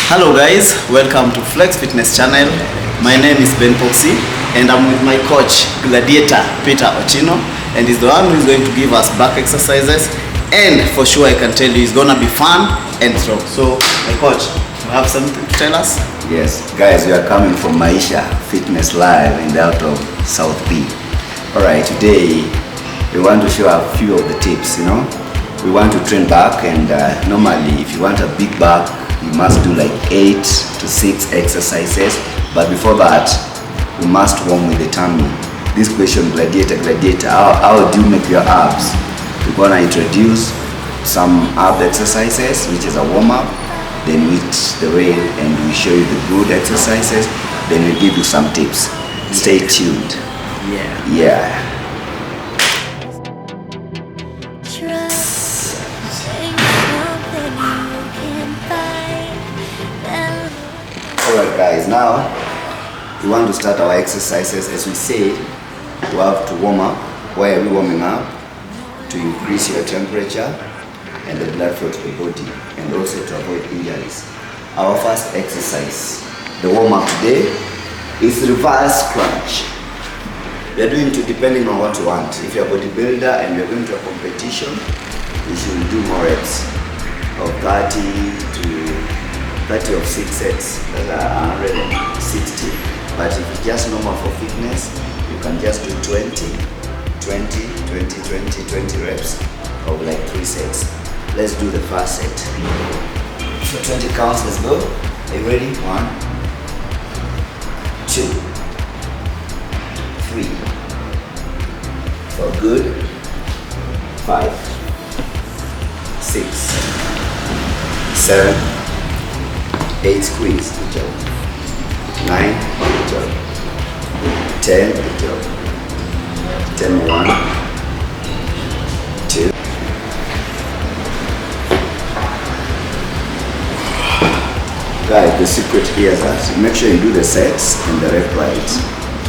Hello guys, welcome to Flex Fitness channel. My name is Poxxy and I'm with my coach Gladiator Ochino, and he's the one who's going to give us back exercises, and for sure I can tell you it's gonna be fun and strong. So my coach, you have something to tell us? Yes guys, we are coming from Maisha Fitness Live in the out of South B. Alright, today we want to show a few of the tips. We want to train back, and normally if you want a big back you must do like 8 to 6 exercises, but before that you must warm with the tummy. This question, Gladiator, how do you make your abs? We're gonna introduce some ab exercises, which is a warm-up, then we the way and we show you the good exercises, then we give you some tips. Stay tuned. Yeah. Alright guys, now we want to start our exercises. As we said, we have to warm up. Why are we warming up? To increase your temperature and the blood flow to the body, and also to avoid injuries. Our first exercise, the warm up today, is reverse crunch. We are doing it depending on what you want. If you're a bodybuilder and you're going to a competition, you should do more reps of 30 of 6 sets, that are 160. But if it's just normal for fitness, you can just do 20 reps of like 3 sets. Let's do the first set. For 20 counts, let's go. Are you ready? 1, 2, 3, 4, good. 5, 6, 7, 8, squeeze, good job. 9, good job. 10, good job. 10, 1, 2. Guys, the secret here is that make sure you do the sets and the rep right.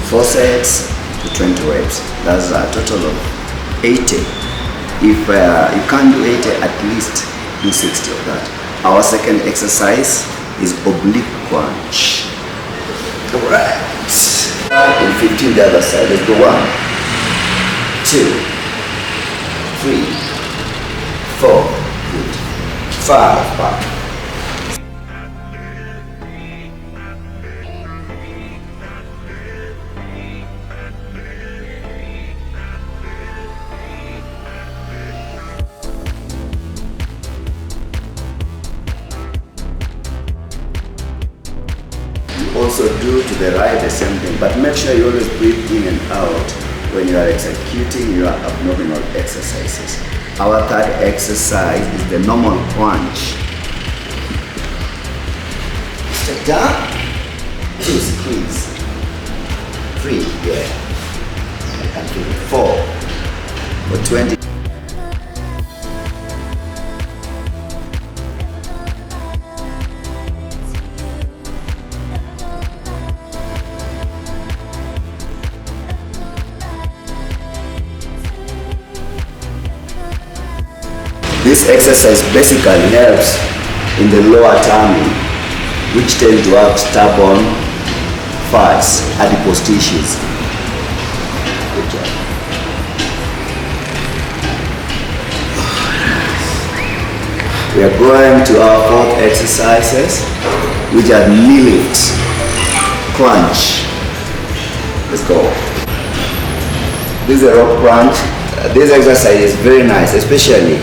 4 sets to 20 reps. That's a total of 80. If you can't do 80, at least do 60 of that. Our second exercise is oblique crunch. Alright. And 15 the other side. Let's go. 1, 2, 3, 4, good. 5, back. Also do to the right the same thing, but make sure you always breathe in and out when you are executing your abdominal exercises. Our third exercise is the normal crunch. Step down, 2, squeeze, 3, yeah, I can do it, 4, for 20. This exercise basically helps in the lower tummy, which tend to have stubborn fats, adipose tissues. Good job. We are going to our fourth exercises, which are knee lifts, crunch. Let's go. This is a rope crunch. This exercise is very nice, especially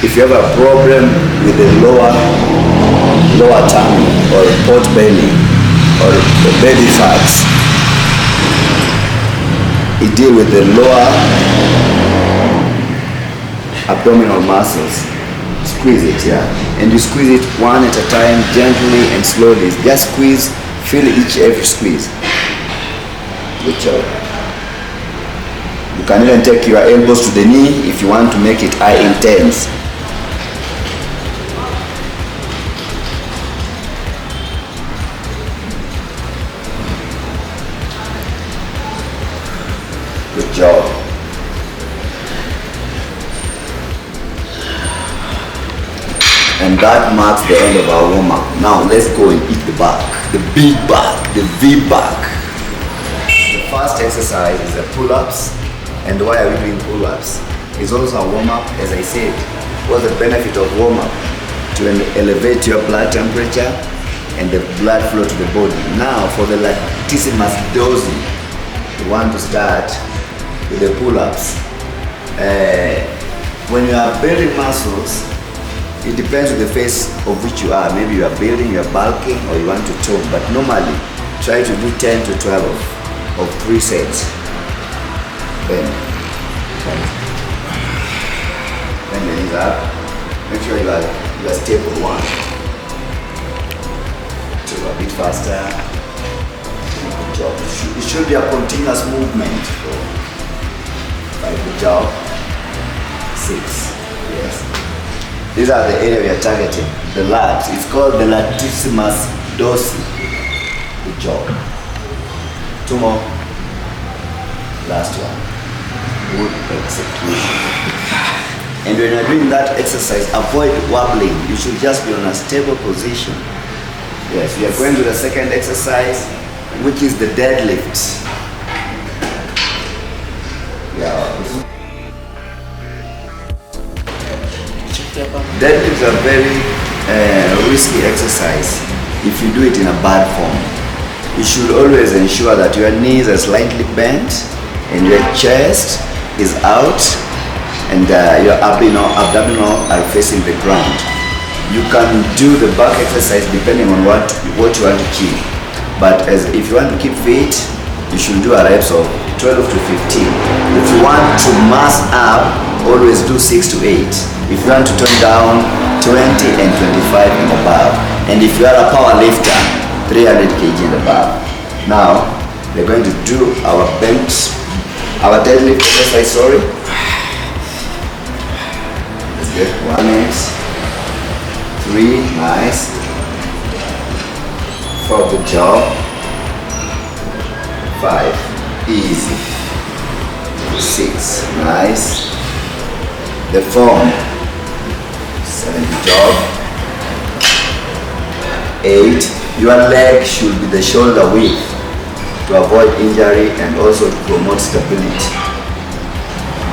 if you have a problem with the lower tummy or pot belly or belly fats. It deals with the lower abdominal muscles. Squeeze it, yeah, and you squeeze it one at a time, gently and slowly. Just squeeze, feel every squeeze. Good job. You can even take your elbows to the knee if you want to make it high intense. Good job. And that marks the end of our warm-up. Now let's go and eat the back, the big back, the V-back. The first exercise is the pull-ups. And why are we doing pull-ups? It's also a warm-up, as I said. What's the benefit of warm-up? To elevate your blood temperature and the blood flow to the body. Now for the latissimus dorsi, we want to start with the pull-ups. When you are building muscles, it depends on the phase of which you are. Maybe you are building, you are bulking, or you want to tone. But normally, try to do 10 to 12 of 3 sets. Bend the knees up. Make sure you are stable. 1, 2, a bit faster. Good job. It should be a continuous movement. 5, good job. 6, yes. These are the area we are targeting, the lats. It's called the latissimus dorsi. Good job. 2 more. Last one. Good execution. And when you're doing that exercise, avoid wobbling. You should just be on a stable position. Yes, we are going to the second exercise, which is the deadlift. Yeah. Deadlifts are very risky exercise if you do it in a bad form. You should always ensure that your knees are slightly bent and your chest is out and your abdominal are facing the ground. You can do the back exercise depending on what you want to achieve. But if you want to keep fit, you should do a reps of 12 to 15. If you want to mass up, always do 6 to 8. If you want to tone down, 20 and 25 and above. And if you are a power lifter, 300 kg and above. Now, we're going to do our deadlift exercise, sorry. Let's get 1 minute. 3, nice. 4, good job. 5, easy. 6, nice. The form, 7, good job. 8, your leg should be the shoulder width to avoid injury and also to promote stability.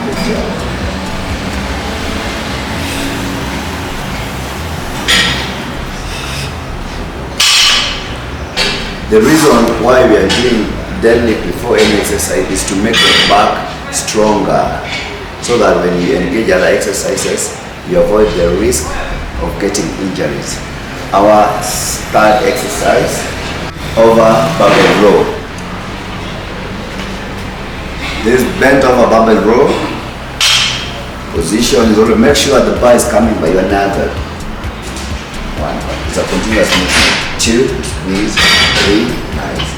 Good job. The reason why we are doing deadlift before any exercise is to make the back stronger, so that when you engage other exercises, you avoid the risk of getting injuries. Our third exercise, over barbell row. This bent over barbell row position is always, make sure the bar is coming by your navel. 1, it's a continuous movement. 2, squeeze. 3, nice.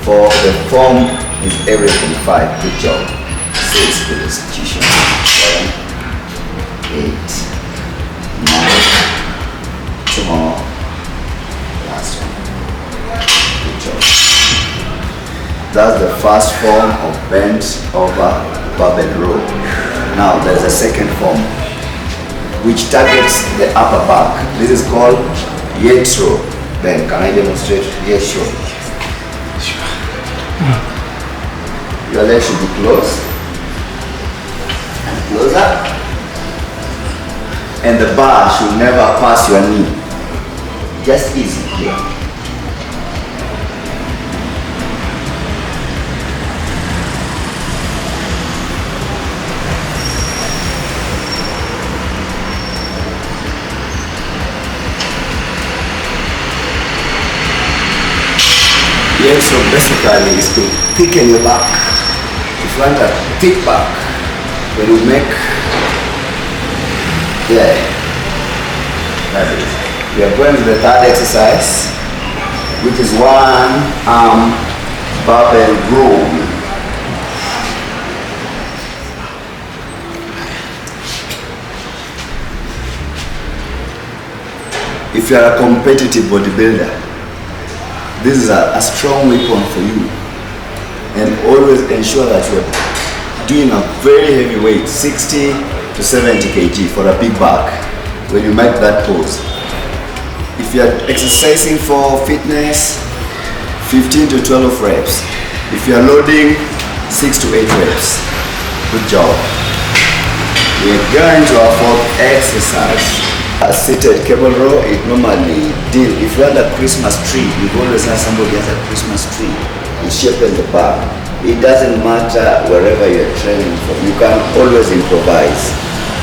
4, the form is everything. 5, good job. 6, good execution. 7, 8, 9, 2 more. Last one. Good job. That's the first form of bent over barbell row. Now there's a second form which targets the upper back. This is called yetro. Ben, can I demonstrate? Yes, sure. Your leg should be close. And closer. And the bar should never pass your knee. Just easy here. Yes, so basically is to thicken your back. If you want a thick back, when you make, yeah, that is. We are going to the third exercise, which is 1 arm barbell row. If you are a competitive bodybuilder, this is a strong weapon for you, and always ensure that you are doing a very heavy weight, 60 to 70 kg for a big back when you make that pose. If you are exercising for fitness, 15 to 12 reps. If you are loading, 6 to 8 reps. Good job. We are going to our fourth exercise. A seated cable row, it normally deal. If you have a Christmas tree, you always have somebody has a Christmas tree. You shape in the back. It doesn't matter wherever you're training from. You can always improvise.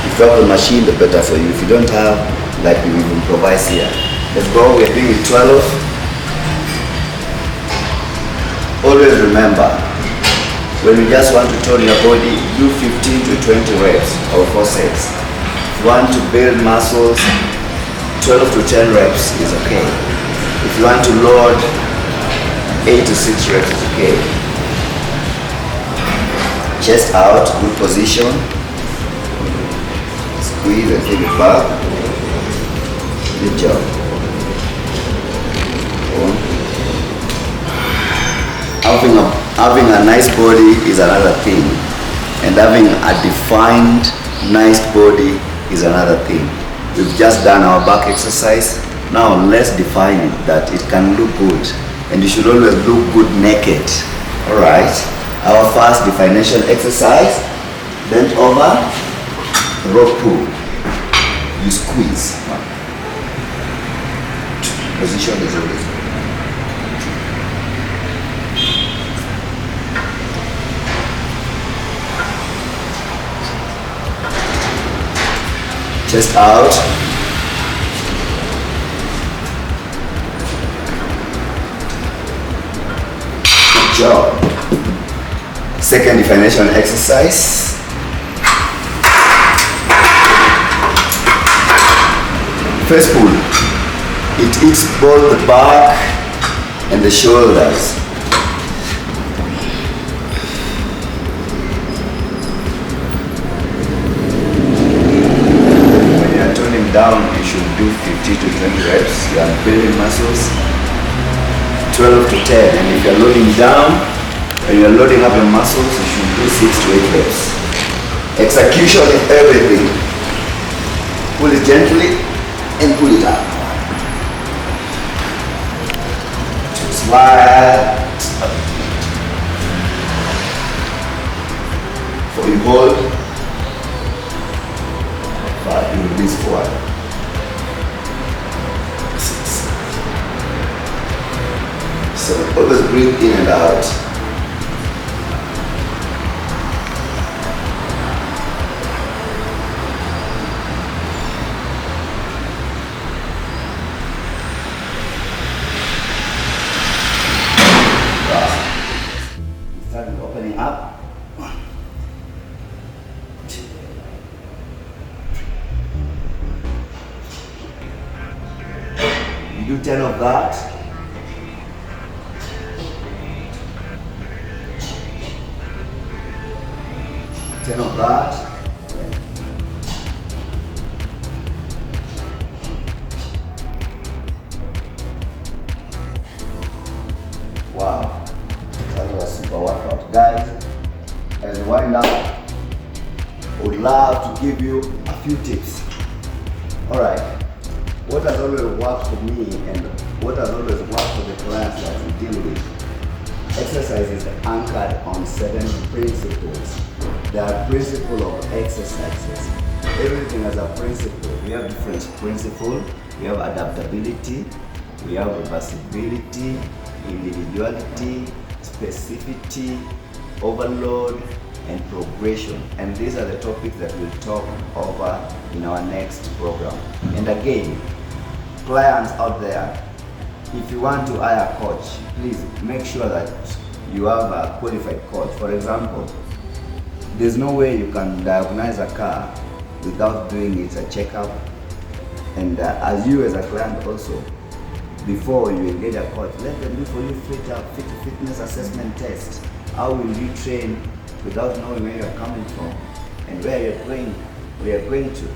If you have a machine, the better for you. If you don't have, like we will improvise here. Let's go. We're doing 12. Always remember, when you just want to tone your body, do 15 to 20 reps or 4 sets. If you want to build muscles, 12 to 10 reps is okay. If you want to load, 8 to 6 reps is okay. Chest out, good position. Squeeze and take it back. Good job. Having a nice body is another thing, and having a defined nice body is another thing. We've just done our back exercise. Now let's define it that it can look good, and you should always look good naked. All right. Our first definition exercise: bent over, rope pull. You squeeze. Position is always good. Chest out. Good job. Second definition exercise. First pull. It hits both the back and the shoulders. Down, you should do 50 to 20 reps. You are building muscles. 12 to 10. And if you're loading down, when you're loading up your muscles, you should do 6 to 8 reps. Execution is everything. Pull it gently and pull it up. Slide. For you hold. 5, you release forward. 6. So always breathe in and out. Start opening up. You do 10 of that. Of that. Wow, that was a super workout, guys. As we wind up, I would love to give you a few tips. All right, what has always worked for me and what has always worked for the clients that we deal with? Exercise is anchored on certain principles. There are principles of exercises. Everything has a principle. We have different principles. We have adaptability, we have reversibility, individuality, specificity, overload, and progression. And these are the topics that we'll talk over in our next program. And again, clients out there, if you want to hire a coach, please make sure that you have a qualified coach. For example, there's no way you can diagnose a car without doing it a checkup. And as you as a client also, before you engage a coach, let them do for you fitness assessment test. How will you train without knowing where you're coming from and where you're going to?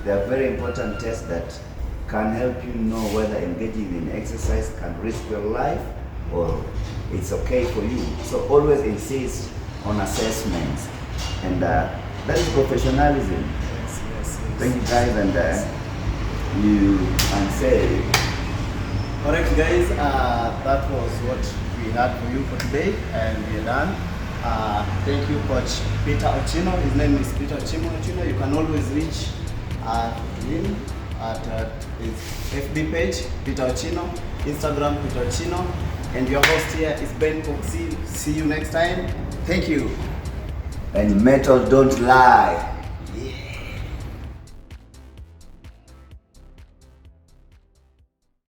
They are very important tests that can help you know whether engaging in exercise can risk your life or it's okay for you. So always insist on assessments, and that is professionalism. Thank you guys, and you can say Alright guys, that was what we had for you for today, and we are done. Thank you Coach Peter Ochino. His name is Peter Ochino. You can always reach him at his FB page, Peter Ochino, Instagram, Peter Ochino, and your host here is Ben Poxxy. See you next time. Thank you. And metal don't lie.